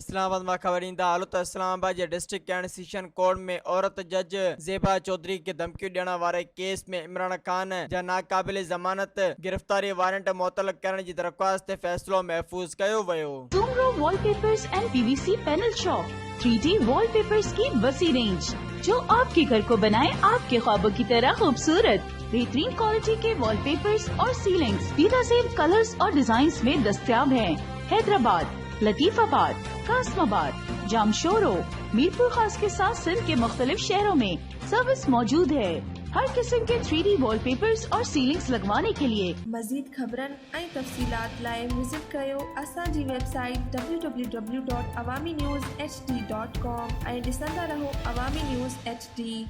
इस्लामाबाद में खबरीन दा हालत इस्लामाबाद जे डिस्ट्रिक्ट एंड सेशन कोर्ट में औरत जज ज़ेबा चौधरी के धमकी ॾियण वारे केस में इमरान खान जा नाकाबिल ज़मानत गिरफ्तारी वारंट मुअत्तल करण जी दरख्वास्त ते फैसलो महफूज कयो वियो। Tomorrow wallpapers and PVC panel shop 3D wallpapers की वसी रेंज जो आपके घर को बनाए आपके ख्वाबों की तरह खूबसूरत। बेहतरीन क्वालिटी के वॉलपेपर्स और सीलिंग्स बेहतरीन कलर्स और डिजाइन्स में दस्तयाब हैं। हैदराबाद, लतीफाबाद, कासमाबाद, जामशोरो, मीरपुर खास के साथ सिंध के मुख्तलिफ शहरों में सर्विस मौजूद है। हर किस्म के 3D वॉलपेपर्स और सीलिंग्स लगवाने के लिए मजीद खबरन ऐं तफसीलात लाए विजिट कयो असांजी वेबसाइट www.awamiNewsHD.com ऐं ॾिसंदा रहो अवामी न्यूज़ HD।